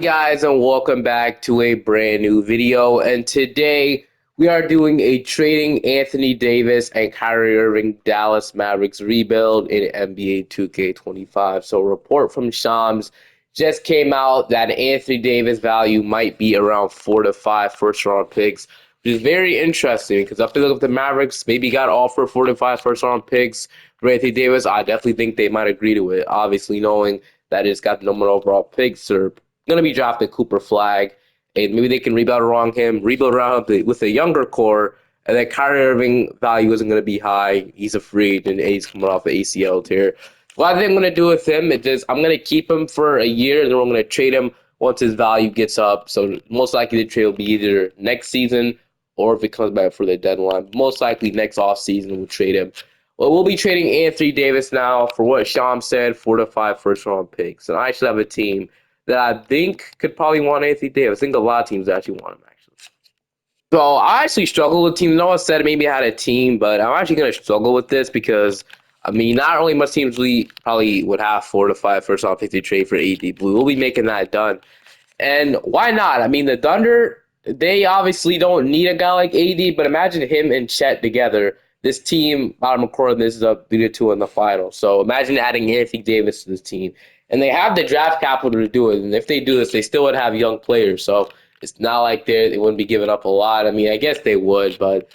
Guys, and welcome back to a brand new video. And today we are doing a trading Anthony Davis and Kyrie Irving Dallas Mavericks rebuild in NBA 2K25. So, a report from Shams just came out that Anthony Davis value might be around 4 to 5 first round picks, which is very interesting because I feel like if the Mavericks maybe got offered 4 to 5 first round picks for Anthony Davis, I definitely think they might agree to it. Obviously, knowing that it's got the number overall picks or going to be drafting Cooper Flag, and maybe they can rebuild around him, rebuild around with a younger core, and then Kyrie Irving value isn't going to be high. He's a free agent, and he's coming off the ACL tear. What I think I'm going to do with him is just I'm going to keep him for a year, and then I'm going to trade him once his value gets up. So most likely the trade will be either next season or if it comes back for the deadline. Most likely next off season we'll trade him. Well, we'll be trading Anthony Davis now for what Sham said, 4 to 5 first round picks. And I actually have a team that I think could probably want Anthony Davis. I think a lot of teams actually want him, actually. So I actually struggle with teams. No one said maybe I had a team, but I'm actually going to struggle with this because, I mean, not only much teams really probably would have 4 to 5 first round picks to trade for AD, but we'll be making that done. And why not? I mean, the Thunder, they obviously don't need a guy like AD, but imagine him and Chet together. This team, I'm recording this, is up 3-2 in the final. So imagine adding Anthony Davis to this team. And they have the draft capital to do it. And if they do this, they still would have young players. So it's not like they wouldn't be giving up a lot. I mean, I guess they would, but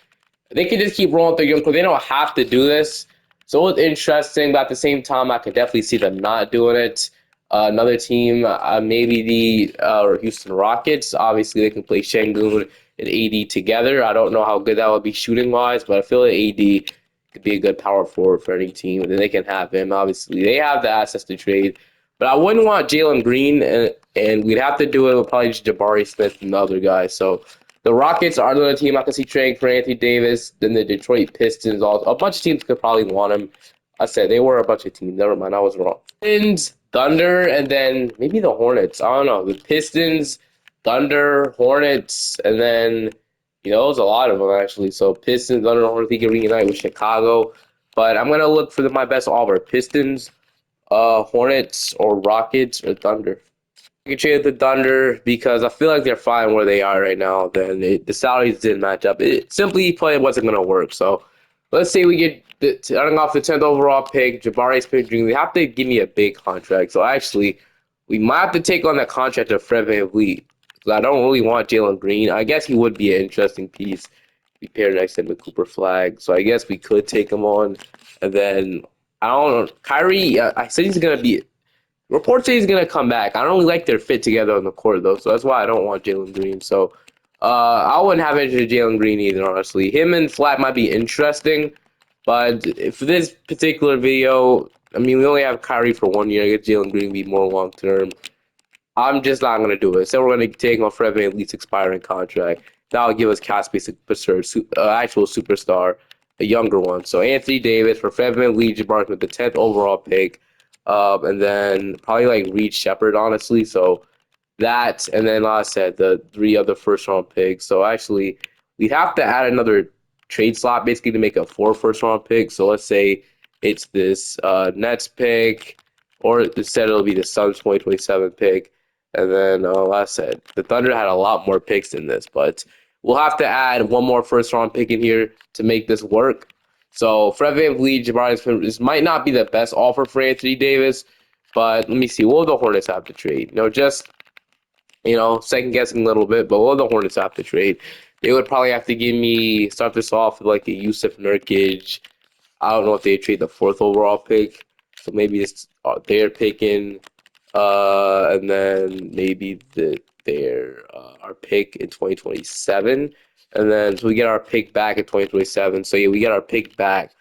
they could just keep rolling with their young players. They don't have to do this. So it's interesting, but at the same time, I could definitely see them not doing it. Another team, maybe the Houston Rockets. Obviously, they can play Şengün and AD together. I don't know how good that would be shooting wise, but I feel like AD could be a good power forward for any team. And then they can have him. Obviously, they have the assets to trade. But I wouldn't want Jalen Green, and we'd have to do it with probably just Jabari Smith and the other guys. So the Rockets are another team I can see trading for Anthony Davis. Then the Detroit Pistons, a bunch of teams could probably want him. I said they were a bunch of teams. Never mind, I was wrong. Pistons, Thunder, and then maybe the Hornets. I don't know. The Pistons, Thunder, Hornets, and then it was a lot of them actually. So Pistons, Thunder, Hornets, he can reunite with Chicago. But I'm gonna look for my best offer: Pistons, Hornets, or Rockets, or Thunder. I can trade the Thunder because I feel like they're fine where they are right now. Then the salaries didn't match up. It simply play wasn't going to work. So let's say we get starting off the 10th overall pick, Jabari Smith Jr. They have to give me a big contract. So actually, we might have to take on the contract of Fred VanVleet because I don't really want Jalen Green. I guess he would be an interesting piece. Be paired next to him with Cooper Flag. So I guess we could take him on. And then I don't know. Kyrie, I said he's going to be. Reports say he's gonna come back. I don't really like their fit together on the court though, so that's why I don't want Jalen Green. So I wouldn't have interest in Jalen Green either, honestly. Him and Flat might be interesting, but for this particular video, I mean we only have Kyrie for 1 year. I guess Jalen Green be more long term. I'm just not gonna do it. So we're gonna take on Fred VanVleet's expiring contract. That'll give us Caspi actual superstar, a younger one. So Anthony Davis for Fred VanVleet, Jabari with the 10th overall pick. And then probably like Reed Shepard, honestly. So that, and then like I said, the 3 other first round picks. So actually, we'd have to add another trade slot basically to make a 4 first round picks. So let's say it's this Nets pick, or instead it'll be the Suns 2027 pick. And then, like I said, the Thunder had a lot more picks than this, but we'll have to add one more first round pick in here to make this work. So Fred VanVleet, Jabari Smith, this might not be the best offer for Anthony Davis, but let me see. What will the Hornets have to trade? Just second guessing a little bit, but what will the Hornets have to trade? They would probably have to give me start this off with like a Yusuf Nurkic. I don't know if they trade the 4th overall pick, so maybe it's they're picking, and then maybe our pick in 2027. And then so we get our pick back in 2027. So yeah, we get our pick back.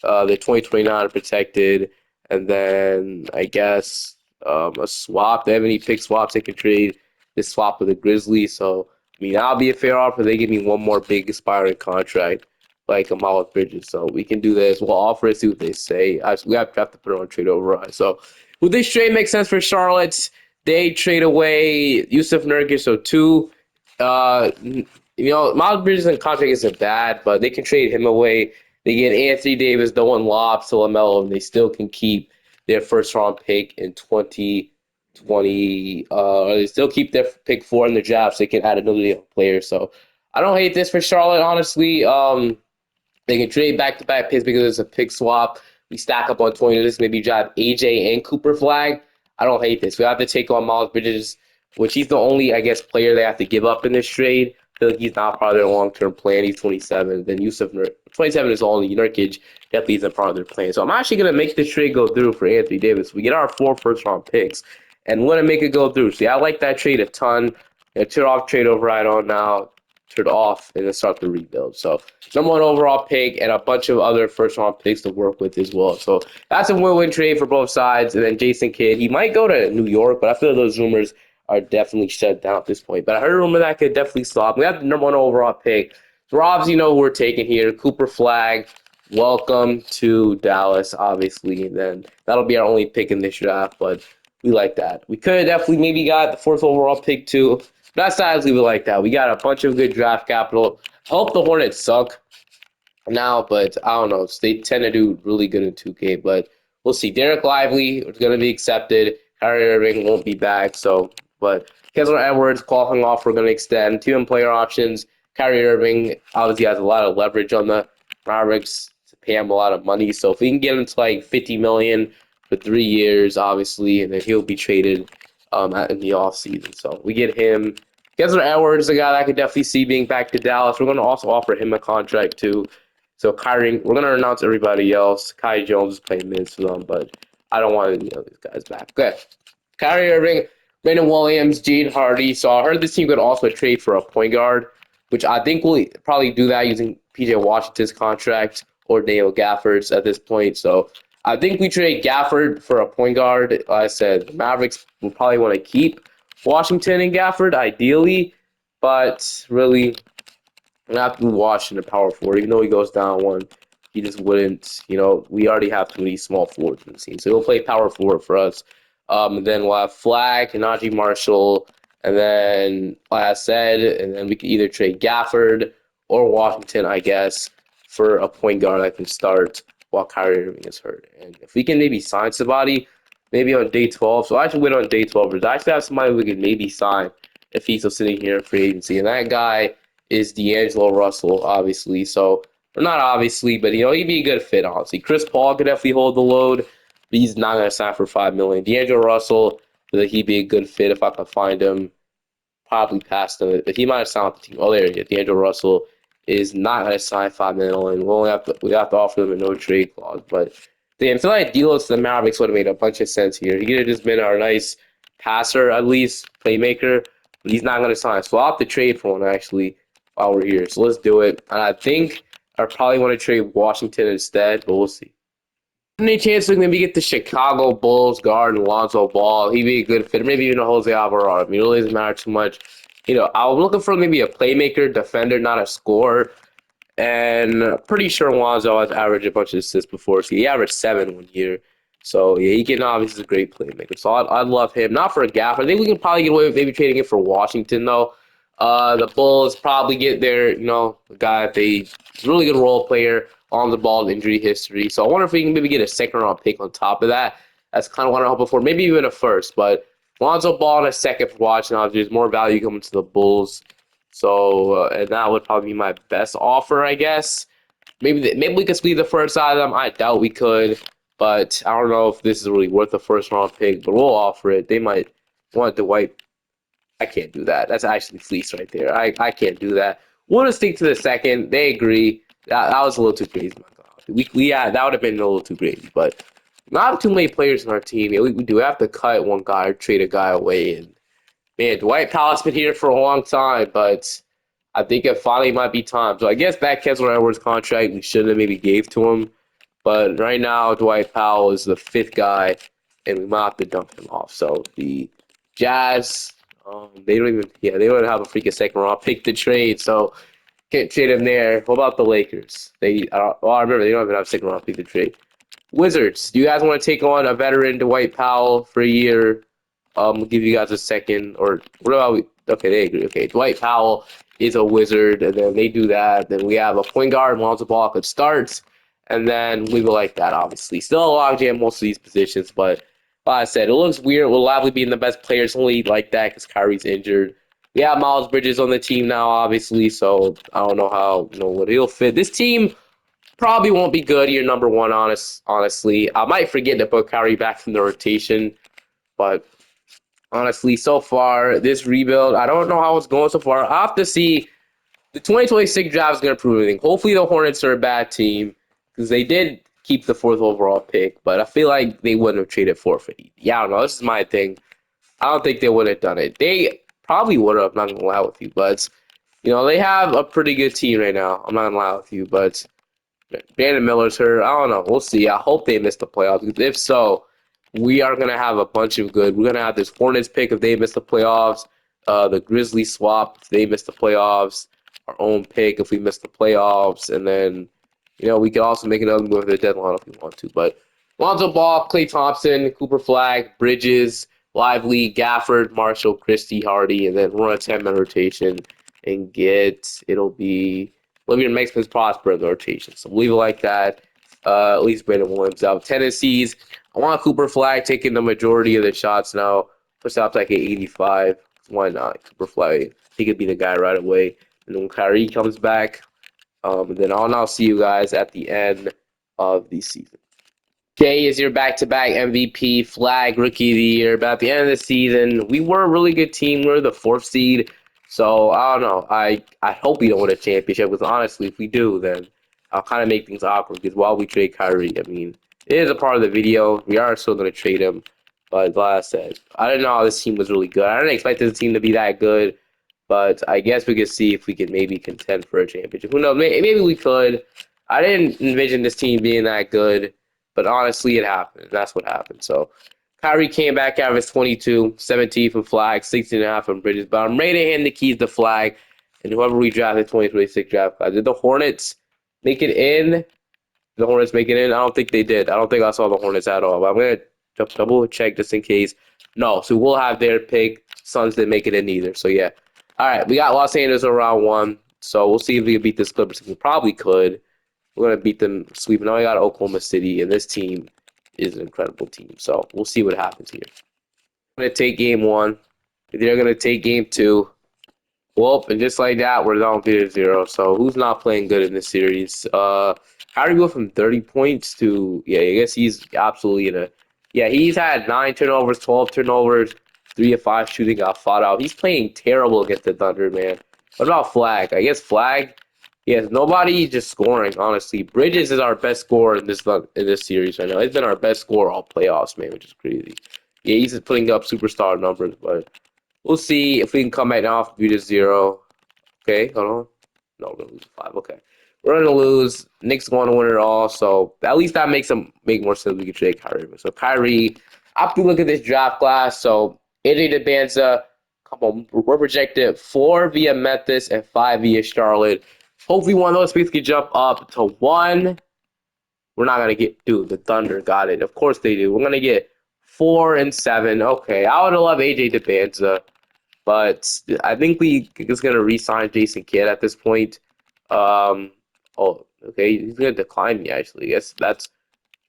The 2029 protected, and then I guess a swap. They have any pick swaps they can trade? This swap with the Grizzlies. So I mean that'll be a fair offer. They give me one more big expiring contract like a Miles Bridges. So we can do this. We'll offer it, see what they say. We have to put it on trade override. So would this trade make sense for Charlotte? They trade away Yusuf Nurkic, so 2. Miles Bridges' contract isn't bad, but they can trade him away. They get Anthony Davis, Dolan Lobs to LaMelo, and they still can keep their first round pick in 20. 20. They still keep their pick 4 in the draft, so they can add another young player. So I don't hate this for Charlotte, honestly. They can trade back to back picks because it's a pick swap. We stack up on 20 of this, maybe drive AJ and Cooper Flag. I don't hate this. We have to take on Miles Bridges, which he's the only, I guess, player they have to give up in this trade. I feel like he's not part of their long term plan. He's 27. Then Yusuf 27 is only Nurkic. Definitely isn't part of their plan. So I'm actually gonna make this trade go through for Anthony Davis. We get our 4 first round picks, and we're gonna make it go through. See, I like that trade a ton. Turn off trade override on now. Turn off and then start the rebuild. So #1 overall pick and a bunch of other first round picks to work with as well. So that's a win-win trade for both sides. And then Jason Kidd, he might go to New York, but I feel those rumors are definitely shut down at this point. But I heard a rumor that could definitely stop. We have the #1 overall pick. So obviously, you know who we're taking here. Cooper Flag. Welcome to Dallas, obviously. And then that'll be our only pick in this draft, but we like that. We could have definitely maybe got the 4th overall pick too. But that's not leave it like that. We got a bunch of good draft capital. Hope the Hornets suck now, but I don't know. They tend to do really good in 2K, but we'll see. Derek Lively is going to be accepted. Kyrie Irving won't be back, so but Kessler Edwards qualifying offer going to extend. 2 player options. Kyrie Irving obviously has a lot of leverage on the Mavericks to pay him a lot of money. So if we can get him to like $50 million for 3 years, obviously, and then he'll be traded in the offseason. So we get him. Kessler Edwards, a guy that I could definitely see being back to Dallas. We're going to also offer him a contract too. So Kyrie, we're going to announce everybody else. Kai Jones is playing minutes for them, but I don't want any of these guys back. Okay. Kyrie Irving, Brandon Williams, Jaden Hardy. So I heard this team could also trade for a point guard, which I think we'll probably do that using PJ Washington's contract or Daniel Gafford's at this point. So I think we trade Gafford for a point guard. Like I said, the Mavericks will probably want to keep Washington and Gafford, ideally, but really, we're not to Washington power forward. Even though he goes down one, he just wouldn't. You know, we already have too many small forwards in the team, so he'll play power forward for us. And then we'll have Flag and Najee Marshall, and then like I said, and then we can either trade Gafford or Washington, I guess, for a point guard that can start while Kyrie Irving is hurt. And if we can maybe sign somebody, maybe on day 12. So I should wait on day 12. I actually have somebody we could maybe sign if he's still sitting here in free agency, and that guy is D'Angelo Russell, obviously. So, or not obviously, but you know, he'd be a good fit, honestly. Chris Paul could definitely hold the load, but he's not going to sign for $5 million. D'Angelo Russell, he'd be a good fit if I could find him. Probably past him, but he might have signed with the team. Oh, there you go. D'Angelo Russell is not going to sign $5 million. We have to offer him a no trade clause. But damn, I feel like deals to the Mavericks would have made a bunch of sense here. He could have just been our nice passer, at least playmaker, but he's not going to sign. So I'll have to trade for one actually while we're here. So let's do it. And I think I probably want to trade Washington instead, but we'll see. Any chance we can maybe get the Chicago Bulls guard Lonzo Ball? He'd be a good fit. Maybe even a Jose Alvarado. I mean, it really doesn't matter too much. You know, I was looking for maybe a playmaker, defender, not a scorer. And pretty sure Lonzo has averaged a bunch of assists before. So he averaged 7 one year. So yeah, he can obviously is a great playmaker. So I'd love him. Not for a gap. I think we can probably get away with maybe trading it for Washington though. The Bulls probably get their, you know, a guy that they really good role player on the ball injury history. So I wonder if we can maybe get a 2nd round pick on top of that. That's kind of what I'm hoping for. Maybe even a 1st. But Lonzo Ball and a 2nd for Washington. There's more value coming to the Bulls. So and that would probably be my best offer, I guess. Maybe we could squeeze the 1st out of them. I doubt we could, but I don't know if this is really worth a 1st round pick. But we'll offer it. They might want Dwight. I can't do that. That's actually fleece right there. I can't do that. We'll just stick to the 2nd. They agree. That was a little too crazy. Yeah, that would have been a little too crazy. But not too many players in our team. Yeah, we do have to cut one guy or trade a guy away. And man, Dwight Powell's been here for a long time, but I think it finally might be time. So I guess that Kessler Edwards contract we should have maybe gave to him. But right now, Dwight Powell is the 5th guy, and we might have to dump him off. So the Jazz, they don't have a freaking 2nd round pick to trade. So can't trade him there. What about the Lakers? I remember they don't even have a 2nd round pick to trade. Wizards, do you guys want to take on a veteran Dwight Powell for a year? We'll give you guys a 2nd. Or what about we? Okay, they agree. Okay, Dwight Powell is a Wizard, and then they do that. Then we have a point guard, Lonzo Ball could start, and then we will like that, obviously. Still a logjam most of these positions, but Like I said, it looks weird. We'll likely be in the best players only like that because Kyrie's injured. We have Miles Bridges on the team now, obviously, so I don't know how what he'll fit. This team probably won't be good year number one, honestly. I might forget to put Kyrie back in the rotation, but honestly, so far, this rebuild, I don't know how it's going so far. I'll have to see. The 2026 draft is going to prove everything. Hopefully, the Hornets are a bad team because they did keep the fourth overall pick, but I feel like they wouldn't have traded for it. Yeah, I don't know. This is my thing. I don't think they would have done it. They probably would have, I'm not going to lie with you, but, they have a pretty good team right now. I'm not going to lie with you, but Brandon Miller's hurt. I don't know. We'll see. I hope they miss the playoffs. Because if so, we are going to have a bunch of good. We're going to have this Hornets pick if they miss the playoffs, the Grizzlies swap if they miss the playoffs, our own pick if we miss the playoffs, and then, we can also make another move at the deadline if we want to. But Lonzo Ball, Klay Thompson, Cooper Flag, Bridges, Lively, Gafford, Marshall, Christie, Hardy, and then run a 10-man rotation and it'll be Olivia makes Maximus prosper in the rotation. So leave it like that. At least Brandon Williams out. Tennessee's, I want Cooper Flag taking the majority of the shots now. Push out to like an 85. Why not? Cooper Flag, he could be the guy right away. And then when Kyrie comes back, and then I'll see you guys at the end of the season. Jay is your back-to-back MVP, Flag Rookie of the Year. But at the end of the season, we were a really good team. We were the fourth seed. So, I don't know. I hope we don't win a championship because, honestly, if we do, then I'll kind of make things awkward because while we trade Kyrie, I mean, it is a part of the video. We are still going to trade him. But like I said, I didn't know this team was really good. I didn't expect this team to be that good. But I guess we could see if we could maybe contend for a championship. Who knows? Maybe we could. I didn't envision this team being that good. But honestly, it happened. That's what happened. So Kyrie came back out of his 22, 17 from Flag, 16.5 from Bridges. But I'm ready to hand the keys to Flag and whoever we drafted 2026 draft class. Did the Hornets make it in? Did the Hornets make it in? I don't think they did. I don't think I saw the Hornets at all. But I'm going to double check just in case. No, so we'll have their pick. Suns didn't make it in either. So yeah. All right, we got Los Angeles in round one. So we'll see if we can beat this Clippers. We probably could. We're going to beat them sweeping. Now we got Oklahoma City, and this team is an incredible team. So we'll see what happens here. I'm going to take game one. They're going to take game two. Well, and just like that, we're down 3-0. So who's not playing good in this series? How do we go from 30 points to, I guess he's absolutely he's had 9 turnovers, 12 turnovers, 3 of 5 shooting, got fought out. He's playing terrible against the Thunder, man. What about Flag? I guess Flag, nobody just scoring, honestly. Bridges is our best scorer in this series right now. He's been our best scorer all playoffs, man, which is crazy. Yeah, he's just putting up superstar numbers, but we'll see if we can come back now off 3-0. Okay, hold on. No, we're gonna lose 5. Okay. We're gonna lose. Knicks going to win it all, so at least that makes them make more sense. We can trade Kyrie. So Kyrie, after we look at this draft class, so AJ DeBanza, come on, we're projected 4 via Memphis and 5 via Charlotte. Hopefully one of those picks can jump up to 1. We're not gonna get, dude, the Thunder got it. Of course they do. We're gonna get 4 and 7. Okay, I would love AJ DeBanza, but I think we is gonna re-sign Jason Kidd at this point. Okay, he's gonna decline me actually. I guess that's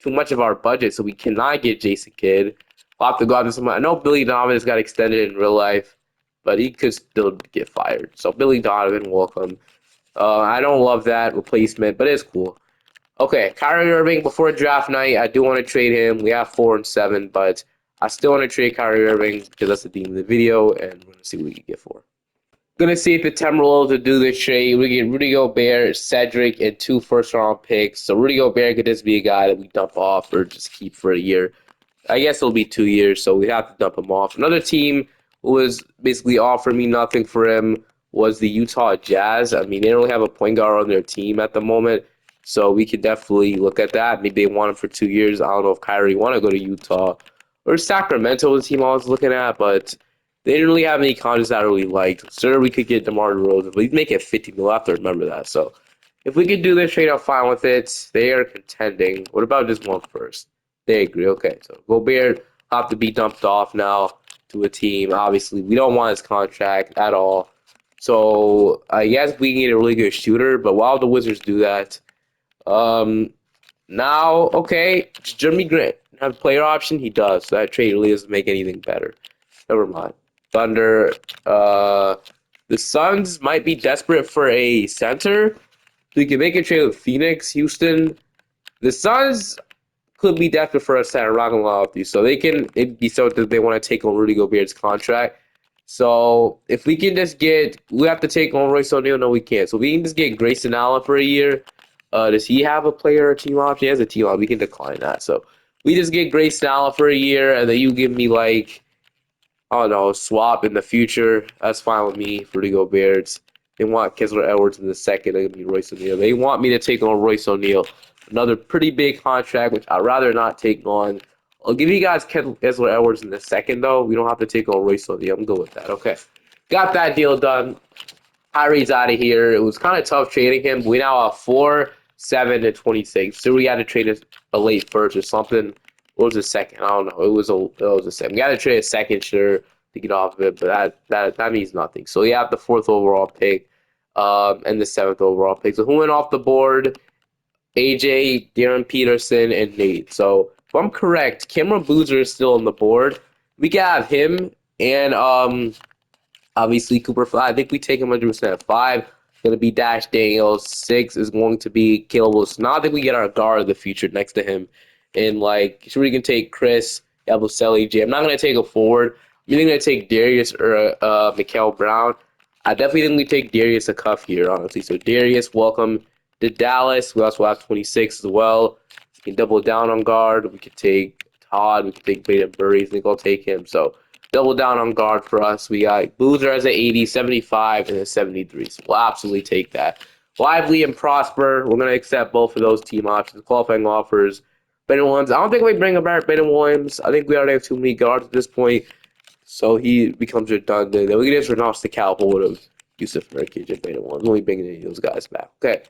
too much of our budget, so we cannot get Jason Kidd. We'll have to go out to someone. I know Billy Donovan has got extended in real life, but he could still get fired. So Billy Donovan, welcome. I don't love that replacement, but it's cool. Okay, Kyrie Irving, before draft night, I do want to trade him. We have 4 and 7, but I still want to trade Kyrie Irving because that's the theme of the video, and we're going to see what we can get for. Going to see if the Timberwolves to do this trade. We get Rudy Gobert, Cedric, and 2 first-round picks. So Rudy Gobert could just be a guy that we dump off or just keep for a year. I guess it'll be 2 years, so we have to dump him off. Another team who was basically offering me nothing for him was the Utah Jazz. I mean, they don't really have a point guard on their team at the moment, so we could definitely look at that. Maybe they want him for 2 years. I don't know if Kyrie want to go to Utah or Sacramento was the team I was looking at, but they didn't really have any contracts that I really liked. Sure, we could get DeMar DeRozan, but he'd make it 50 mil. I have to remember that. So if we could do this trade, I'm fine with it. They are contending. What about just one first? They agree. Okay, so Gobert have to be dumped off now to a team. Obviously, we don't want his contract at all. So I guess we can get a really good shooter, but while the Wizards do that, now, okay, Jeremy Grant. have a player option? He does. So that trade really doesn't make anything better. Never mind. Thunder. Uh, the Suns might be desperate for a center. We can make a trade with Phoenix, Houston. The Suns could be desperate for a center. I'm not gonna lie with you. So it'd be so that they want to take on Rudy Gobert's contract. So if we can just get, we have to take on Royce O'Neal. No, we can't. So we can just get Grayson Allen for a year. Does he have a player or team option? He has a team option. We can decline that. So we just get Grayson Allen for a year, and then you give me like, I don't know, swap in the future. That's fine with me for the Goberts. They want Kessler Edwards in the second. They're gonna be Royce O'Neal. They want me to take on Royce O'Neal, another pretty big contract, which I'd rather not take on. I'll give you guys Kessler Edwards in the second, though. We don't have to take on Royce O'Neal. I'm good with that. Okay, got that deal done. Kyrie's out of here. It was kind of tough trading him. We now have 4, 7, and 26. So we had to trade a late first or something. What was the second? I don't know. It was a second. We got to trade a second, sure, to get off of it, but that means nothing. So we have the 4th overall pick, and the 7th overall pick. So who went off the board? AJ, Darren Peterson, and Nate. So if I'm correct, Cameron Boozer is still on the board. We can have him and obviously, Cooper Fly. I think we take him 100% at 5. Going to be Dash Daniels. 6 is going to be Caleb Wilson. Now I think we get our guard of the future next to him. And, like, sure, we can take Chris, Yabusele, J. I'm not going to take a forward. I'm either going to take Darius or Mikael Brown. I definitely think we take Darius a cuff here, honestly. So, Darius, welcome to Dallas. We also have 26 as well. We can double down on guard. We could take Todd. We could take Baden Burry. I think I'll take him. So, double down on guard for us. We got Boozer as an 80, 75, and a 73. So we'll absolutely take that. Lively and Prosper, we're going to accept both of those team options. Qualifying offers. Ben Williams, I don't think we bring back Ben Williams. I think we already have too many guards at this point, so he becomes redundant. Then we can just renounce the Cal hold of Yusuf Nurkic and Ben Williams. Only bringing any of those guys back. Okay.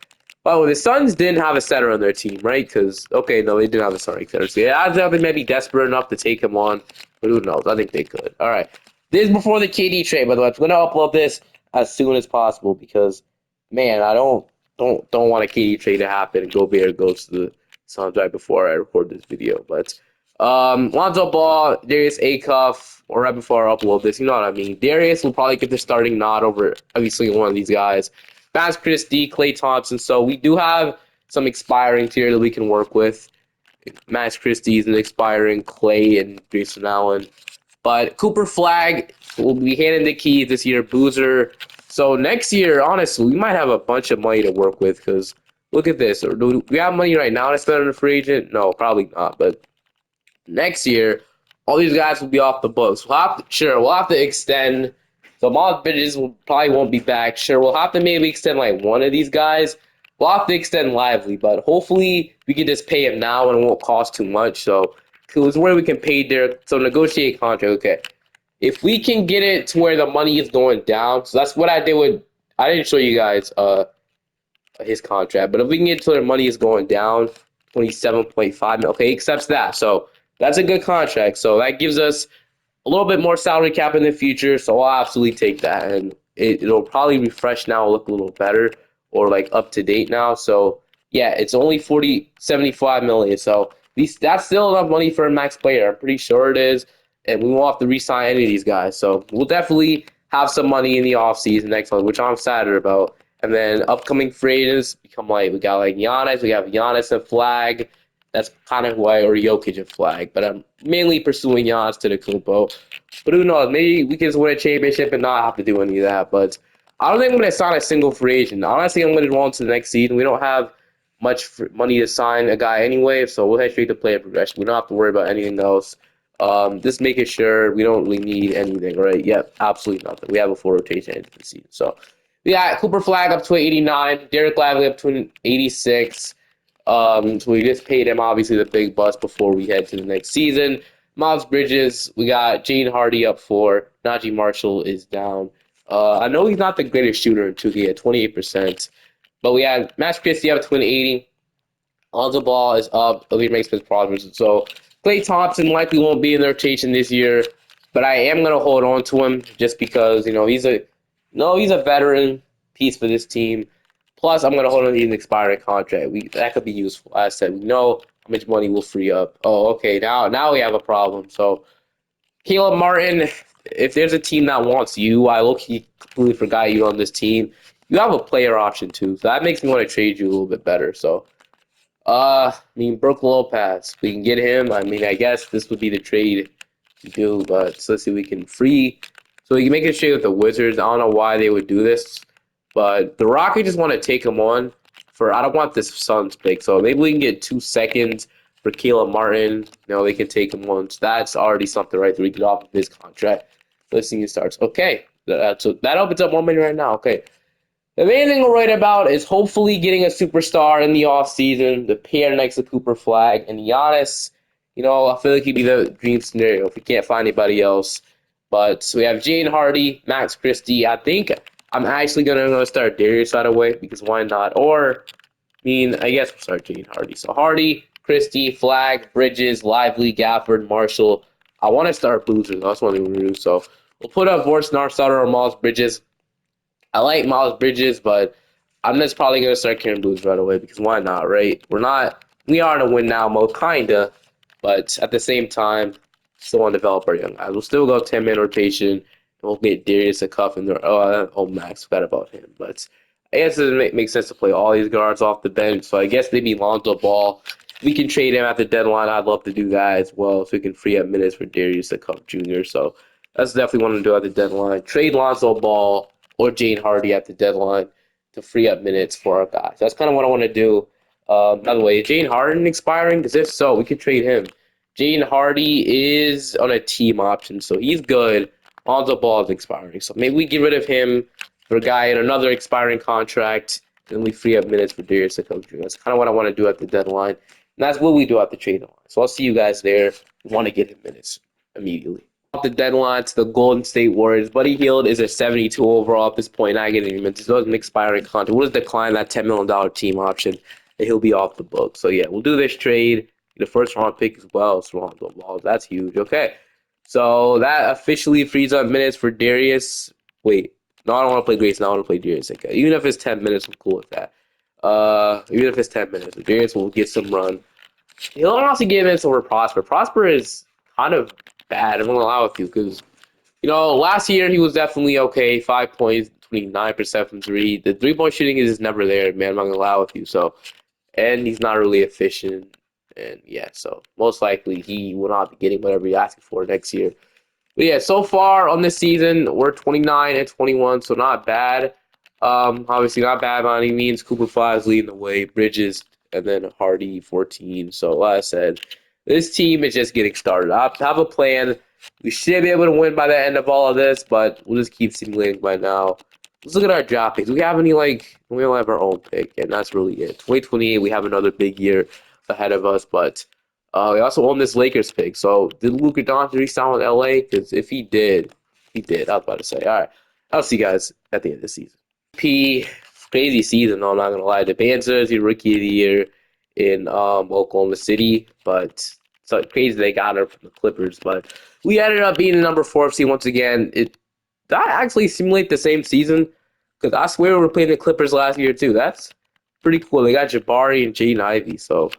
Well, the Suns didn't have a center on their team, right? Because, okay, no, they didn't have a starting center. So, yeah, I think they may be desperate enough to take him on. But who knows? I think they could. All right. This is before the KD trade, by the way. I'm going to upload this as soon as possible because, man, I don't want a KD trade to happen and Gobert goes to the Suns right before I record this video. But Lonzo Ball, Darius Acuff, or right before I upload this, you know what I mean. Darius will probably get the starting nod over obviously one of these guys. Max Christie, Klay Thompson. So we do have some expiring tier that we can work with. Max Christie is an expiring, Klay and Grayson Allen. But Cooper Flag will be handing the keys this year. Boozer. So next year, honestly, we might have a bunch of money to work with because look at this. Do we have money right now to spend on a free agent? No, probably not. But next year, all these guys will be off the books. We'll have to extend. So Miles Bridges probably won't be back. Sure, we'll have to maybe extend like one of these guys. We'll have to extend Lively, but hopefully we can just pay him now and it won't cost too much. So it's where we can pay Derek. So negotiate contract. Okay, if we can get it to where the money is going down, so that's what I did with. I didn't show you guys his contract, but if we can get to where the money is going down, 27.5. Okay, he accepts that. So that's a good contract. So that gives us a little bit more salary cap in the future, so I'll absolutely take that. And it'll probably refresh now, look a little better, or like up to date now. So yeah, it's only 75 million. So that's still enough money for a max player. I'm pretty sure it is. And we won't have to re-sign any of these guys. So we'll definitely have some money in the offseason next month, which I'm excited about. And then upcoming free agents become like we got like Giannis, we have Giannis and Flag. That's kind of why, or Jokic and Flag, but I'm mainly pursuing Giannis to the Kumpo. But who knows? Maybe we can just win a championship and not have to do any of that. But I don't think I'm going to sign a single free agent. Honestly, I'm going to go on to the next season. We don't have much money to sign a guy anyway, so we'll head straight to player progression. We don't have to worry about anything else. Just making sure we don't really need anything, right? Yep, absolutely nothing. We have a full rotation into the season. So we got Cooper Flag up to 89, Derek Lively up to 86. So we just paid him obviously the big bust before we head to the next season. Miles Bridges, we got Jaden Hardy up for. Najee Marshall is down. I know he's not the greatest shooter in 2K at 28%, but we had Max Christie up to 80. Lonzo Ball is up. Elite makes his progress. So Klay Thompson likely won't be in the rotation this year, but I am gonna hold on to him just because he's a veteran piece for this team. Plus, I'm gonna hold on to an expiring contract. That could be useful. As I said, we know How much money will free up? Oh, okay. Now we have a problem. So Caleb Martin, if there's a team that wants you, I low-key completely forgot you on this team. You have a player option too, so that makes me want to trade you a little bit better. So, I mean, Brook Lopez, we can get him. I mean, I guess this would be the trade to do, but so let's see, we can free. So we can make a trade with the Wizards. I don't know why they would do this, but the Rockets just want to take him on for. I don't want this Suns pick, so maybe we can get 2 seconds for Caleb Martin. You know, they can take him on. So that's already something right there. We get off of his contract. Let's see, he starts. Okay, so that opens up 1 minute right now. Okay. The main thing we'll write about is hopefully getting a superstar in the offseason, the pair next to Cooper Flag and Giannis. You know, I feel like he'd be the dream scenario if we can't find anybody else. But so we have Jane Hardy, Max Christie. I think I'm actually gonna start Darius out of the way because why not? Or I mean, I guess we'll start Jane Hardy. So Hardy, Christie, Flag, Bridges, Lively, Gafford, Marshall. I want to start Boozer. That's one thing we're gonna do. So we'll put up Vorst, Narsutter, or Miles Bridges. I like Miles Bridges, but I'm just probably gonna start Karen Blues right away because why not, right? We are in a win now mode, kinda, but at the same time, still want to develop our young guys. We'll still go 10-man rotation, and we'll get Darius a cuff in there. Oh, Max, forgot about him, but I guess it doesn't make sense to play all these guards off the bench. So I guess maybe Lonzo Ball. We can trade him at the deadline. I'd love to do that as well, so we can free up minutes for Darius a cuff Jr. So that's definitely what I'm gonna do at the deadline. Trade Lonzo Ball or Jane Hardy at the deadline to free up minutes for our guys. That's kind of what I want to do. By the way, is Jane Harden expiring? Because if so, we could trade him. Jane Hardy is on a team option, so he's good. Lonzo Ball is expiring, so maybe we get rid of him for a guy in another expiring contract, and we free up minutes for Darius to come through. That's kind of what I want to do at the deadline, and that's what we do at the trade deadline. So I'll see you guys there. We want to get him minutes immediately. The deadline to the Golden State Warriors. Buddy Hield is a 72 overall at this point, not getting any minutes. There's an expiring contract. We'll just decline that $10 million team option, and he'll be off the book. So, yeah, we'll do this trade. The first round pick as well. So Rondo Ball. That's huge. Okay. So that officially frees up minutes for Darius. Wait. No, I don't want to play Grayson. I want to play Darius. Okay. Even if it's 10 minutes, I'm cool with that. Even if it's 10 minutes, Darius will get some run. He'll honestly get minutes over Prosper. Prosper is kind of bad. I'm gonna allow with you because last year he was definitely okay. 5 points, 29% from three. The 3-point shooting is just never there, man. I'm not gonna allow with you. So, and he's not really efficient. And yeah, so most likely he will not be getting whatever you're asking for next year. But yeah, so far on this season, we're 29 and 21, so not bad. Obviously not bad by any means. Cooper Fly is leading the way, Bridges, and then Hardy 14. So like I said, this team is just getting started. I have a plan. We should be able to win by the end of all of this, but we'll just keep simulating by now. Let's look at our draft picks. We have any we don't have our own pick, and that's really it. 2028, we have another big year ahead of us, but we also own this Lakers pick. So did Luka Doncic re-sign with LA? Because if he did, he did. I was about to say. All right, I'll see you guys at the end of the season. Crazy season, though, I'm not gonna lie. The Panthers, the rookie of the year in Oklahoma City, but it's crazy they got her from the Clippers. But we ended up being the number 4 seed once again. That actually simulate the same season because I swear we were playing the Clippers last year too. That's pretty cool. They got Jabari and Jaden Ivey. So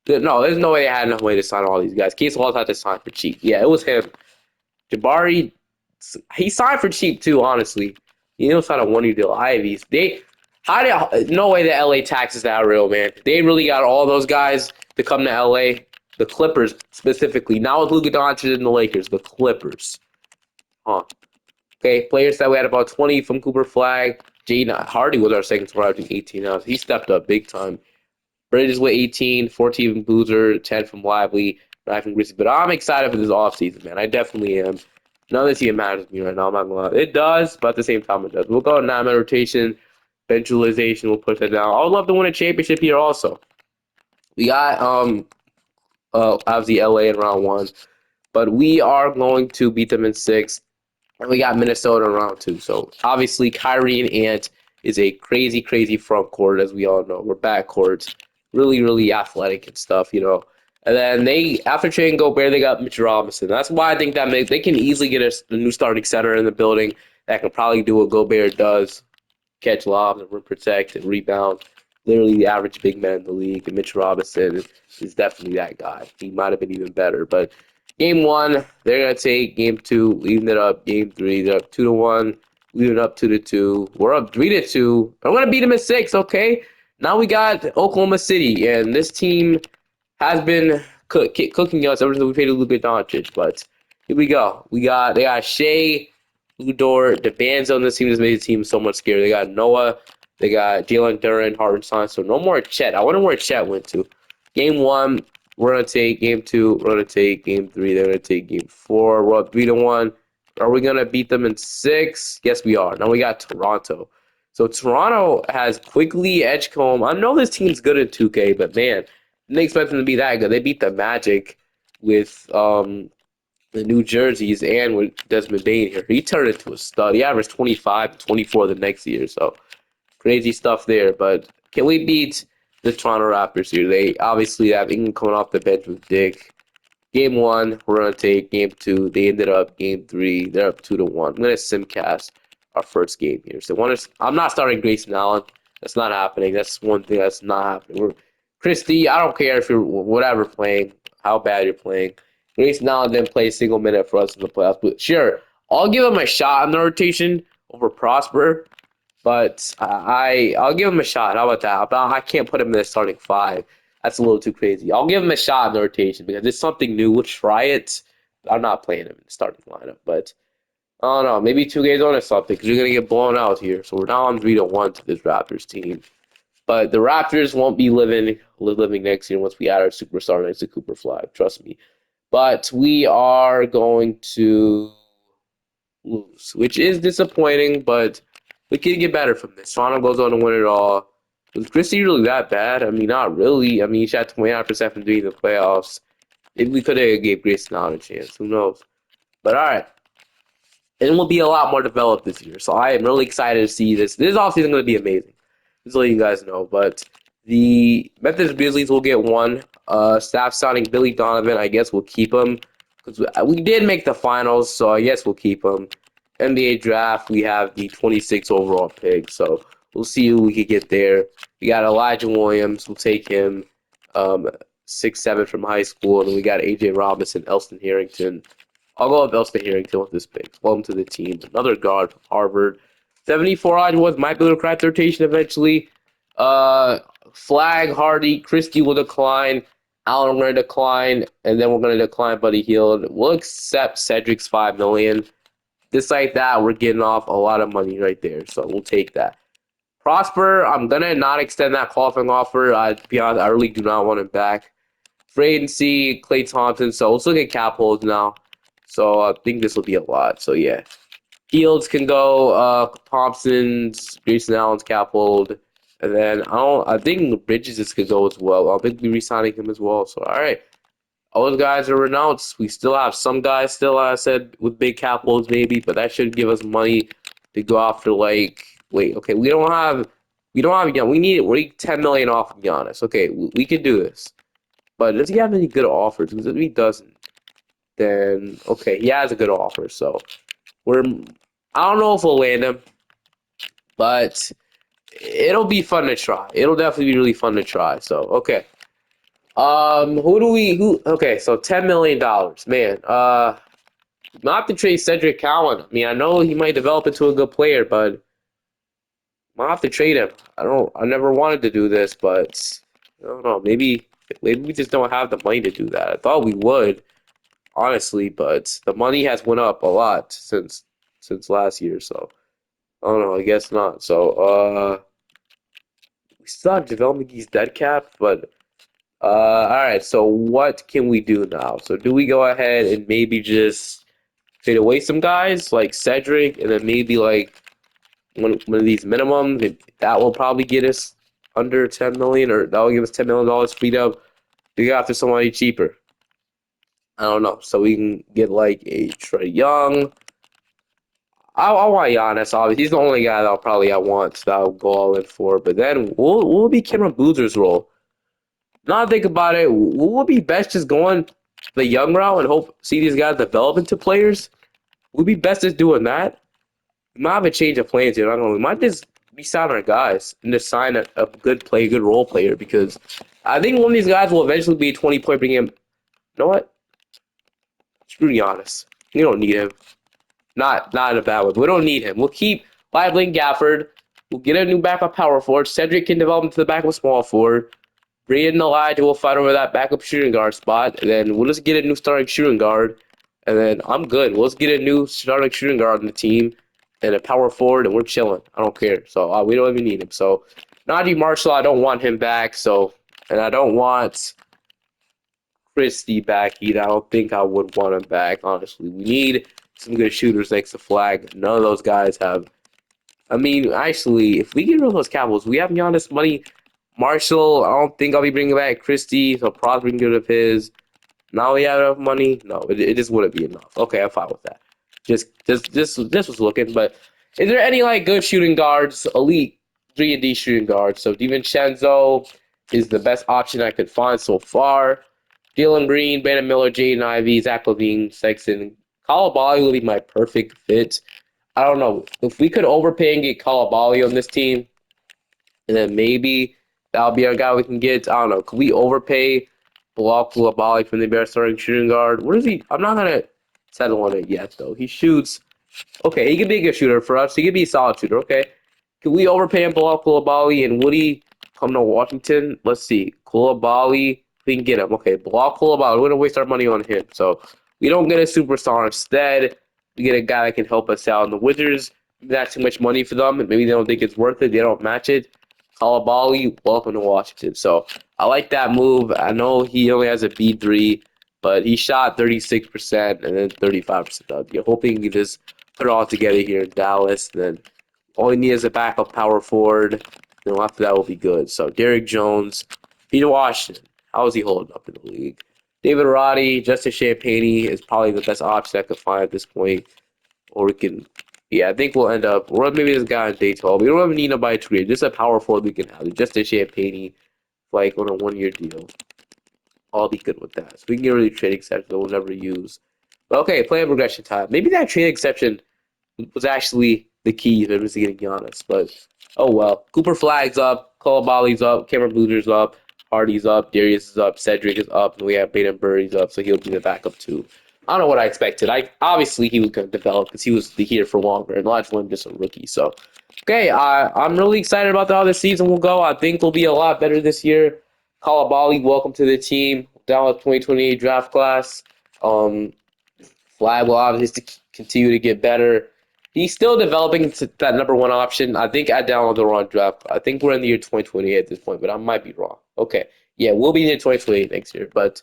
no, there's no way they had enough way to sign all these guys. Case Walls had to sign for cheap. Yeah, it was him. Jabari, he signed for cheap too. Honestly, he didn't sign a 1-year deal. Ivy's no way the LA taxes that real, man. They really got all those guys to come to LA. The Clippers specifically. Now with Luka Doncic and the Lakers, the Clippers. Huh. Okay, players that we had about 20 from Cooper Flag. Jaden Hardy was our second scorer, averaging 18 now. He stepped up big time. Bridges with 18, 14 from Boozer, 10 from Lively, 9 from Grizzly. But I'm excited for this offseason, man. I definitely am. None of this even matters to me right now. I'm not going to lie. It does, but at the same time, it does. We'll go 9-man rotation. Bench utilization, we'll put that down. I would love to win a championship here also. We got obviously LA in round 1, but we are going to beat them in 6. And we got Minnesota in round 2. So obviously Kyrie and Ant is a crazy, crazy front court, as we all know. We're back courts. Really, really athletic and stuff, And then after trading Gobert, they got Mitch Robinson. That's why I think that they can easily get a new starting center in the building that can probably do what Gobert does. Catch lobs and rim protect and rebound. literally the average big man in the league. And Mitch Robinson is definitely that guy. He might have been even better. But game one, they're gonna take game two, leaving it up. Game three, they're up 2-1, leaving it up 2-2. We're up 3-2. I'm gonna beat them in six. Okay. Now we got Oklahoma City, and this team has been cooking us ever since we played Luka Doncic. But here we go. They got Shea, Udor, the bands on this team has made the team so much scarier. They got Noah, they got Jalen Duren, Hartenstein. So no more Chet. I wonder where Chet went to. Game one, we're gonna take game two. We're gonna take game three. They're gonna take game four. We're up 3-1. Are we gonna beat them in six? Yes, we are. Now we got Toronto. So Toronto has quickly edged home. I know this team's good in 2K, but man, didn't expect them to be that good. They beat the Magic with the New Jerseys and with Desmond Bane here. He turned into a stud. He averaged 25, 24 the next year. So crazy stuff there. But can we beat the Toronto Raptors here? They obviously have England coming off the bench with Dick. Game one, we're gonna take game two. They ended up game three. They're up 2-1. I'm gonna simcast our first game here. So I'm not starting Grayson Allen. That's not happening. That's one thing that's not happening. Christie, I don't care if you're whatever playing, how bad you're playing. Grayson Allen didn't play a single minute for us in the playoffs. But sure, I'll give him a shot in the rotation over Prosper. But I'll give him a shot. How about that? But I can't put him in the starting five. That's a little too crazy. I'll give him a shot in the rotation because it's something new. We'll try it. I'm not playing him in the starting lineup. But I don't know. Maybe 2 games on or something because you're going to get blown out here. So we're now on 3-1 to this Raptors team. But the Raptors won't be living next year once we add our superstar next to Cooper Flag. Trust me. But we are going to lose, which is disappointing, but we can get better from this. Toronto goes on to win it all. Was Christie really that bad? I mean, not really. I mean, he shot 29% from 3 in the playoffs. Maybe we could have gave Grayson Allen a chance. Who knows? But all right. And will be a lot more developed this year. So I am really excited to see this. This offseason going to be amazing. Just letting you guys know. But the Memphis Grizzlies will get one. Staff signing Billy Donovan. I guess we'll keep him. Because we did make the finals, so I guess we'll keep him. NBA draft, we have the 26th overall pick. So we'll see who we could get there. We got Elijah Williams. We'll take him. 6'7" from high school. And then we got A.J. Robinson, Elston Harrington. I'll go with Elston Harrington with this pick. Welcome to the team. Another guard from Harvard. 74 odd was might be able to crack the rotation eventually. Flag, Hardy, Christie will decline. Allen, we're going to decline. And then we're going to decline Buddy Hield. We'll accept Cedric's $5 million. Just like that, we're getting off a lot of money right there. So we'll take that. Prosper, I'm going to not extend that qualifying offer. To be honest, I really do not want him back. Free agency, Klay Thompson. So let's look at cap holds now. So I think this will be a lot. So yeah, Fields can go. Thompson's, Grayson Allen's cap hold, and then I think Bridges could go as well. I think we're re-signing him as well. So all right, all those guys are renounced. We still have some guys still, like I said, with big cap holds maybe, but that should give us money to go after like. Wait, okay, we don't have. We need 10 million off of Giannis. Okay, we can do this, but does he have any good offers? Because if he doesn't, then okay, he has a good offer. So I don't know if we'll land him, but it'll be fun to try. It'll definitely be really fun to try. So okay. Okay, so $10 million. Man, not to trade Cedric Cowan. I mean, I know he might develop into a good player, but might have to trade him. I never wanted to do this, but I don't know. Maybe we just don't have the money to do that. I thought we would, honestly, but the money has went up a lot since last year, so I don't know, I guess not. So we still have development keys dead cap, but alright, so what can we do now? So do we go ahead and maybe just trade away some guys like Cedric and then maybe like one of these minimums? That will probably get us under 10 million, or that will give us $10 million freed up to go after somebody cheaper. I don't know. So we can get like a Trae Young. I want Giannis, obviously. He's the only guy I want that I'll go all in for. But then we'll be Cameron Boozer's role. Now I think about it, will it be best just going the young route and see these guys develop into players? Would be best just doing that? We might have a change of plans here. I don't know. We might just we sign our guys and just sign a good player, good role player, because I think one of these guys will eventually be a 20-point per game. You know what? Screw Giannis. We don't need him. Not in a bad way. We don't need him. We'll keep Lively and Gafford. We'll get a new backup power forward. Cedric can develop into the backup small forward. Bring in Elijah. We'll fight over that backup shooting guard spot. And then we'll just get a new starting shooting guard. And then I'm good. We'll just get a new starting shooting guard on the team and a power forward, and we're chilling. I don't care. So we don't even need him. So Najee Marshall, I don't want him back. And I don't want Christie back either. I don't think I would want him back, honestly. We need some good shooters next to Flag. None of those guys have. I mean, actually, if we get rid of those Cowboys, we have Giannis money. Marshall, I don't think I'll be bringing back Christie, so probably get rid of his. Now we have enough money. No, it just wouldn't be enough. Okay, I'm fine with that. This was looking, but is there any like good shooting guards, elite 3-and-D shooting guards? So DiVincenzo is the best option I could find so far. Jalen Green, Brandon Miller, Jaden Ivey, Zach LaVine, Sexton. Coulibaly would be my perfect fit. I don't know. If we could overpay and get Coulibaly on this team, and then maybe that'll be our guy we can get. I don't know. Could we overpay Bilal Coulibaly from the Bears starting shooting guard? What is he? I'm not going to settle on it yet, though. He shoots. Okay, he could be a good shooter for us. He could be a solid shooter. Okay. Could we overpay him Bilal Coulibaly, and would he come to Washington? Let's see. Coulibaly. We can get him. Okay, Bilal Coulibaly. We're going to waste our money on him. So we don't get a superstar. Instead, we get a guy that can help us out. And the Wizards, that's too much money for them. Maybe they don't think it's worth it. They don't match it. Coulibaly, welcome to Washington. So I like that move. I know he only has a B3, but he shot 36% and then 35% out. You're hoping he can just put it all together here in Dallas. Then all he needs is a backup power forward. Then after that, we'll be good. So Derrick Jones, Peter Washington. How is he holding up in the league? David Roddy, Justin Champagnie is probably the best option I could find at this point. Or we can, yeah, I think we'll end up, or maybe this guy in Dayton. We don't even need nobody to trade. Just a power forward we can have. Justin Champagnie, like on a 1-year deal. I'll be good with that. So we can get rid of the trade exception that we'll never use. But okay, player progression time. Maybe that trade exception was actually the key to getting Giannis. But oh well. Cooper Flag's up, Coulibaly's up, Cameron Boozer's up, Hardy's up, Darius is up, Cedric is up, and we have Baden Burry's up, so he'll be the backup too. I don't know what I expected. Obviously he was going to develop because he was here for longer, and Elijah Lim just a rookie. So okay, I'm really excited about how this season will go. I think we'll be a lot better this year. Coulibaly, welcome to the team. Down with 2028 draft class. Flag will obviously continue to get better. He's still developing to that number one option. I think I downloaded the wrong draft. I think we're in the year 2028 at this point, but I might be wrong. Okay. Yeah, we'll be in the 2028 next year. But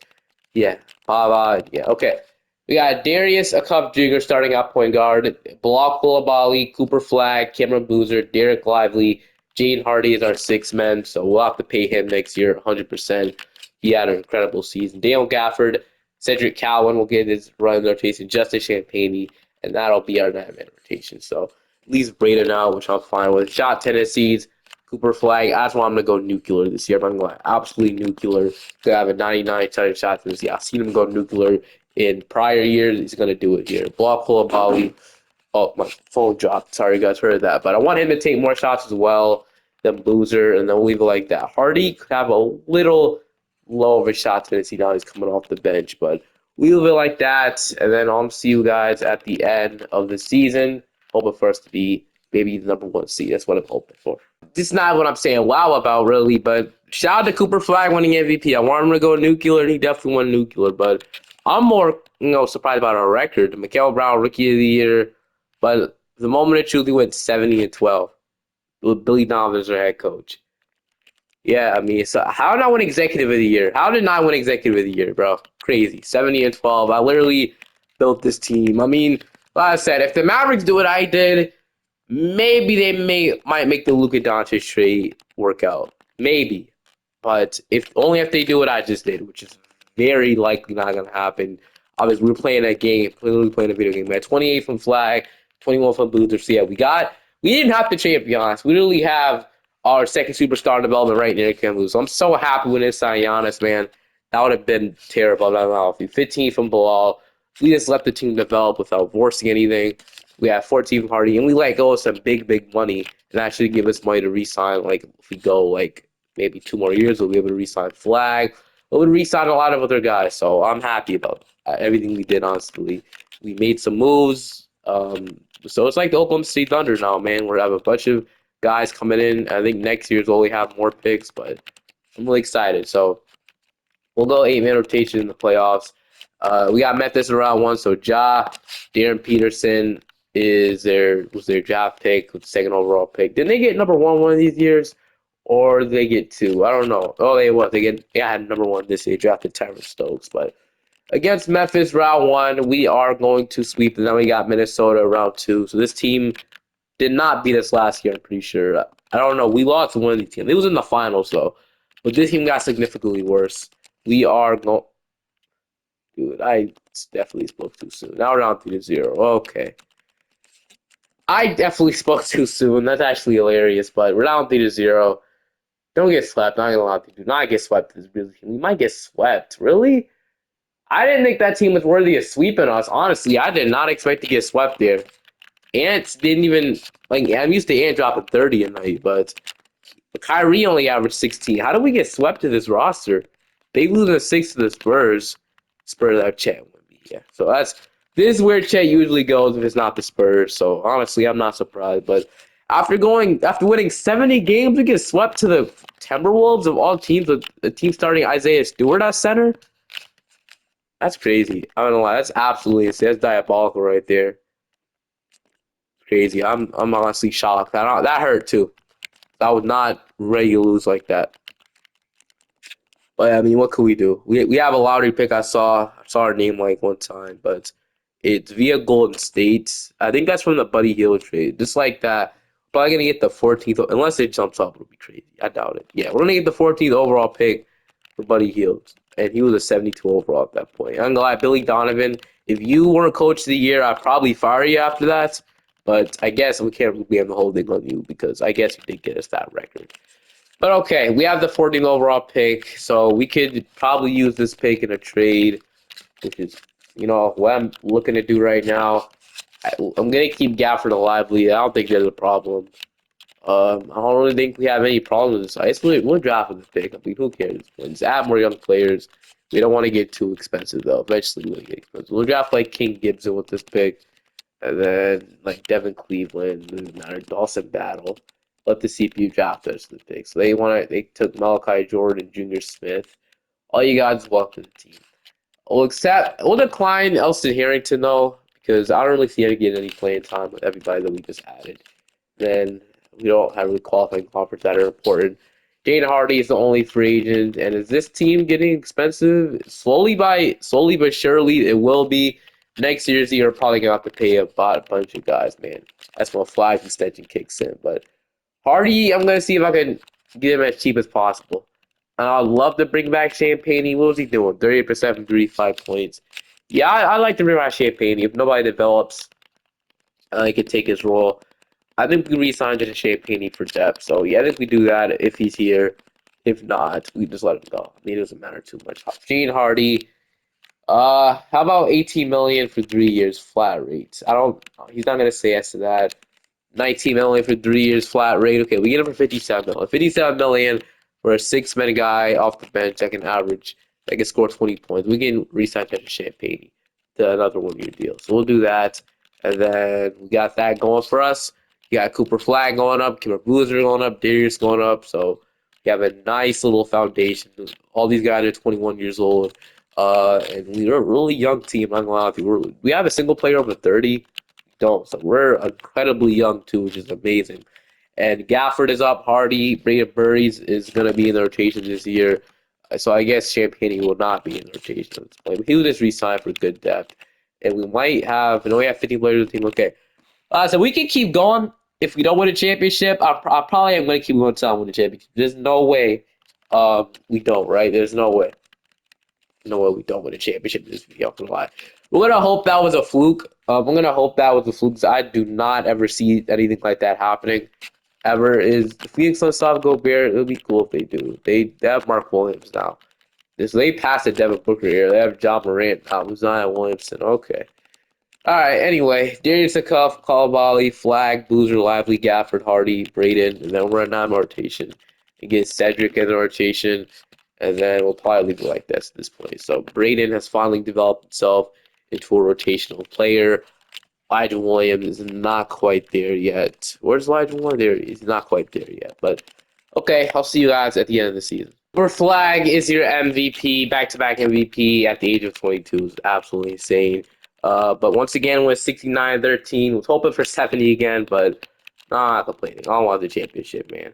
yeah, yeah, okay. We got Darius Akup Jr. starting out point guard, Bilal Coulibaly, Cooper Flag, Cameron Boozer, Derek Lively, Jaden Hardy is our sixth man, so we'll have to pay him next year 100%. He had an incredible season. Daniel Gafford, Cedric Cowan will get his run in the rotation, Justin Champagnie, and that'll be our 9-man rotation. So leaves Braden out, which I'm fine with. Shot tendencies, Cooper Flag. That's why I'm going to go nuclear this year. I'm going absolutely nuclear. Going to have a 99 shot tendency. I've seen him go nuclear in prior years. He's going to do it here. Block Coulibaly. Oh, my phone dropped. Sorry, you guys heard that. But I want him to take more shots as well than Boozer, and then we'll leave it like that. Hardy could have a little low of a shot tendency now he's coming off the bench, but we leave it like that, and then I'll see you guys at the end of the season. Hoping for us to be maybe the number one seed. That's what I'm hoping for. This is not what I'm saying wow about, really, but shout out to Cooper Flag winning MVP. I want him to go nuclear, and he definitely won nuclear, but I'm more surprised about our record. Mikael Brown, Rookie of the Year, but the moment it truly went 70-12 with Billy Donovan as our head coach. Yeah, I mean, so how did I win Executive of the Year? How did I win Executive of the Year, bro? Crazy. 70-12. I literally built this team. I mean, like I said, if the Mavericks do what I did, maybe they might make the Luka Doncic trade work out. Maybe. But if they do what I just did, which is very likely not going to happen. Obviously, we're playing a game, literally playing a video game. We had 28 from Flag, 21 from Boozer. So, yeah, we didn't have to trade, to be honest. We literally have our second superstar in development right near Cameron. So I'm so happy when it's Giannis, man. That would have been terrible. 15 from Bilal. We just let the team develop without forcing anything. We have 14 Hardy, and we let go of some big money and actually give us money to re-sign. Like if we go like maybe 2 more years, we'll be able to re-sign Flag. We'll re-sign a lot of other guys. So I'm happy about everything we did. Honestly, we made some moves. So it's like the Oklahoma City Thunder now, man. We have a bunch of guys coming in. I think next year's we'll only have more picks, but I'm really excited. So we'll go 8-man rotation in the playoffs. We got Memphis in round 1, so Darren Peterson was their draft pick, with the second overall pick. Didn't they get number one of these years, or did they get 2? I don't know. Oh, they had number 1 this year. Drafted Terrence Stokes, but against Memphis round 1, we are going to sweep. And then we got Minnesota round 2. So this team did not beat us last year. I'm pretty sure. I don't know. We lost to one of these teams. It was in the finals though, but this team got significantly worse. We are going. Dude, I definitely spoke too soon. Now we're down 3-0. Okay. I definitely spoke too soon. That's actually hilarious, but we're down 3-0. Don't get swept. Not gonna lie to you. Do not get swept. We might get swept. Really? I didn't think that team was worthy of sweeping us. Honestly, I did not expect to get swept there. Ants didn't even like. I'm used to Ant dropping 30 a night, but Kyrie only averaged 16. How did we get swept to this roster? They lose a 6 to the Spurs. Spurs have Chet Wemby. Yeah. So this is where Chet usually goes if it's not the Spurs. So honestly, I'm not surprised. But after winning 70 games, we get swept to the Timberwolves of all teams, with the team starting Isaiah Stewart at center. That's crazy. I don't know why. That's absolutely insane. That's diabolical right there. Crazy. I'm honestly shocked. That hurt too. I was not ready to lose like that. But I mean, what could we do? We have a lottery pick. I saw our name like one time, but it's via Golden State. I think that's from the Buddy Hield trade. Just like that, probably gonna get the 14th unless it jumps up. It'll be crazy. I doubt it. Yeah, we're gonna get the 14th overall pick for Buddy Hield, and he was a 72 overall at that point. I'm gonna lie, Billy Donovan. If you weren't coach of the year, I'd probably fire you after that. But I guess we can't blame the whole thing on you because I guess you did get us that record. But okay, we have the 14th overall pick, so we could probably use this pick in a trade, which is, what I'm looking to do right now. I'm going to keep Gafford alive. I don't think there's a problem. I don't really think we have any problems. I guess we'll draft with the pick. I mean, who cares? Just add more young players. We don't want to get too expensive, though. Eventually, we'll get expensive. We'll draft, like, King Gibson with this pick. And then, like, Devin Cleveland, doesn't matter, Dawson Battle. Let the CPU draft us the pick. So they took Malachi Jordan, Junior Smith. All you guys welcome to the team. We'll decline Elston Harrington, though, because I don't really see him getting any playing time with everybody that we just added. Then we don't have really qualifying conference that are important. Jane Hardy is the only free agent, and is this team getting expensive? Slowly but surely, it will be. Next year's year, we're probably gonna have to pay a bunch of guys, man. That's when Fly's extension kicks in. But Hardy, I'm gonna see if I can get him as cheap as possible. And I'd love to bring back Champagne. What was he doing? 38% from 35 points. Yeah, I like to bring back Champagne. If nobody develops, he could take his role. I think we re-sign just Champagne for depth. So yeah, I think we do that if he's here. If not, we just let him go. I mean, it doesn't matter too much. Gene Hardy. How about 18 million for 3 years flat rate? I don't. He's not gonna say yes to that. 19 million for 3 years flat rate. Okay, we get him for 57 million. 57 million for a 6-man guy off the bench that can average, that can score 20 points. We can re-sign Patrick Champagne to another 1-year deal. So we'll do that. And then we got that going for us. You got Cooper Flag going up, Kimber Boozer going up, Darius going up. So we have a nice little foundation. All these guys are 21 years old. And we're a really young team. I'm gonna lie to you. We have a single player over 30. Don't. So we're incredibly young too, which is amazing. And Gafford is up. Hardy, Braden Burries is going to be in the rotation this year. So I guess Champagne will not be in the rotation at this point. But he will just resign for good depth. And we might have, we have 50 players on the team. Okay. So we can keep going. If we don't win a championship, I probably am going to keep going until I win the championship. There's no way we don't, right? There's no way. No way we don't win a championship in this video. I'm gonna lie. We're gonna hope that was a fluke. I'm gonna hope that was a fluke, because I do not ever see anything like that happening. Ever is the Phoenix Suns stop Gobert? It'll be cool if they do. They have Mark Williams now. So they passed the Devin Booker here. They have John Morant now. Zion Williamson. Okay. All right. Anyway, Darius a Cuff, Kalabali, Flag, Boozer, Lively, Gafford, Hardy, Braden, and then we're a non-rotation against Cedric in the rotation, and then we'll probably leave it like this at this point. So Braden has finally developed himself into a rotational player. Elijah Williams is not quite there yet. Where's Elijah Williams? There, he's not quite there yet. But okay, I'll see you guys at the end of the season. Cooper Flag is your MVP, back-to-back MVP at the age of 22 is absolutely insane. But once again, with 69-13, was hoping for 70 again, but not complaining. I want the championship, man.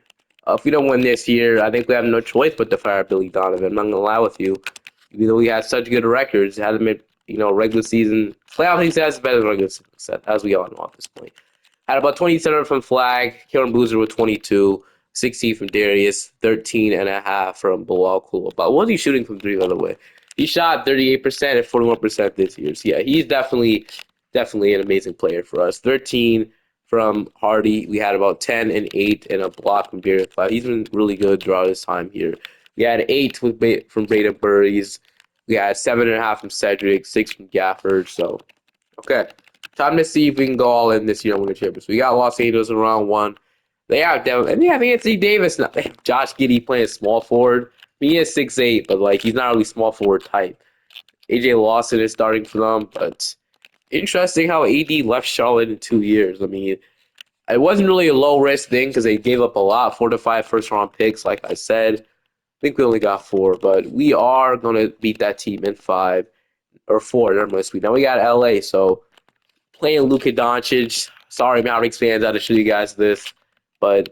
If we don't win this year, I think we have no choice but to fire Billy Donovan. I'm not gonna lie with you. Even though we had such good records, hasn't been, regular season playoff success is better than regular success, as we all know at this point. Had about 27 from Flag, Kieran Boozer with 22, 16 from Darius, 13.5 from Bilal Cool. But what was he shooting from three, by the way? He shot 38% and 41% this year. So yeah, he's definitely an amazing player for us. 13 from Hardy. We had about 10 and 8 and a block from Darius. He's been really good throughout his time here. We had 8 from Braden Burries. We had 7.5 from Cedric, 6 from Gafford. So okay. Time to see if we can go all in this year and win the championship. We got Los Angeles in round one. They have Devin, and they have Anthony Davis now. They have Josh Giddey playing small forward. He is 6'8", but he's not really small forward type. AJ Lawson is starting for them, but interesting how AD left Charlotte in 2 years. I mean, it wasn't really a low risk thing because they gave up a lot, 4 to 5 first round picks. Like I said, I think we only got 4, but we are gonna beat that team in 5 or 4. Never mind, sweet. Now we got LA, so playing Luka Doncic. Sorry, Mavericks fans, I had to show you guys this. But,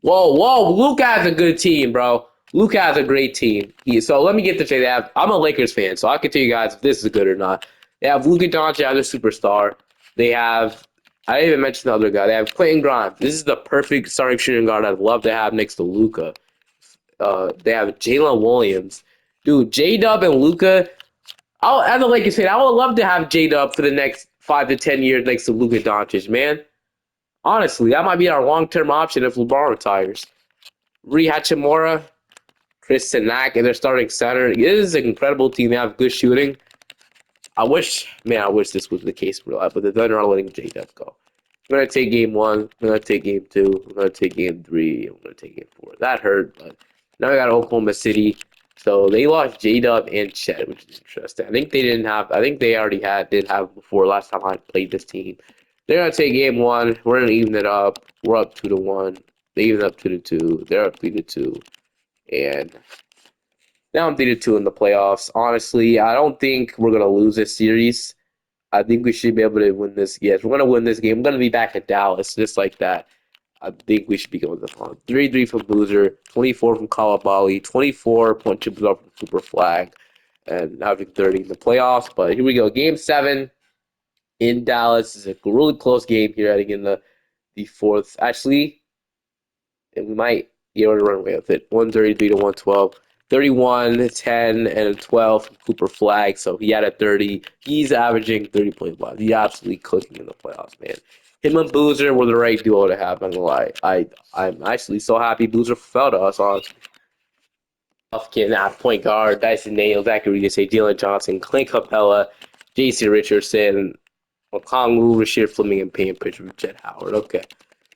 whoa, Luka has a good team, bro. Luka has a great team. So let me get this straight. I'm a Lakers fan, so I can tell you guys if this is good or not. They have Luka Doncic as a superstar. They have, I didn't even mention the other guy. They have Quentin Grimes. This is the perfect starting shooting guard I'd love to have next to Luka. They have Jalen Williams. Dude, J-Dub and Luka, as a Lakers fan, I would love to have J-Dub for the next 5 to 10 years next to Luka Doncic, man. Honestly, that might be our long-term option if LeBron retires. Rui Hachimura, Chris Sinak, and their starting center. It is an incredible team. They have good shooting. I wish this was the case in real life, but the Thunder are letting J-Dub go. We're going to take game 1. We're going to take game 2. We're going to take game 3. We're going to take game 4. That hurt, but now we got Oklahoma City. So they lost J-Dub and Chet, which is interesting. I think they already did have before last time I played this team. They're going to take game 1. We're going to even it up. We're up 2-1. They even up 2-2. They're up 3-2. And now I'm 3-2 in the playoffs. Honestly, I don't think we're going to lose this series. I think we should be able to win this. Yes, we're going to win this game. We're going to be back at Dallas, just like that. I think we should be going this one. 3-3 from Boozer, 24 from Kalabali, 24.2 from Cooper Flag, and having 30 in the playoffs. But here we go. Game 7 in Dallas. It's a really close game here heading in the fourth. Actually, and we might be able to run away with it. 133 to 112. 31, 10, and 12 from Cooper Flag. So he had a 30. He's averaging 30.5. He's absolutely cooking in the playoffs, man. Him and Boozer were the right duo to have, I'm gonna lie. I'm actually so happy Boozer fell to us, honestly. Kid, point guard, Dyson Nails, Zachary say Jalen Johnson, Clint Capella, JC Richardson, Okongwu, Rashid Fleming, and Payne Pritchard with Jet Howard. Okay.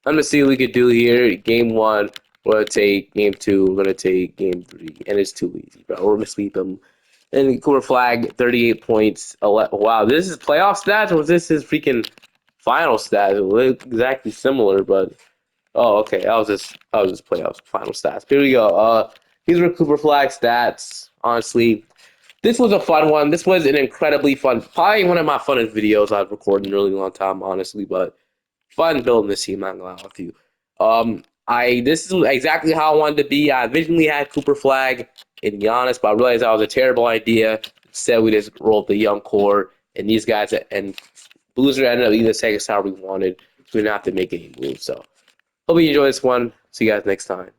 I'm gonna see what we could do here. Game 1, we're gonna take game 2, we're gonna take game 3, and it's too easy, bro. We're gonna sweep them. And Cooper Flag, 38 points. Wow, this is playoff stats, or was this his freaking final stats? It looked exactly similar, but oh, okay. That was just playoffs final stats. Here we go. These were Cooper Flag stats. Honestly, this was a fun one. This was an incredibly fun, probably one of my funnest videos I've recorded in a really long time, honestly. But fun building this team. I'm not gonna lie with you. This is exactly how I wanted to be. I originally had Cooper Flag and Giannis, but I realized that was a terrible idea. Instead, we just rolled the young core and these guys, and Boozer ended up either taking us how we wanted. So we didn't have to make any moves. So hope you enjoy this one. See you guys next time.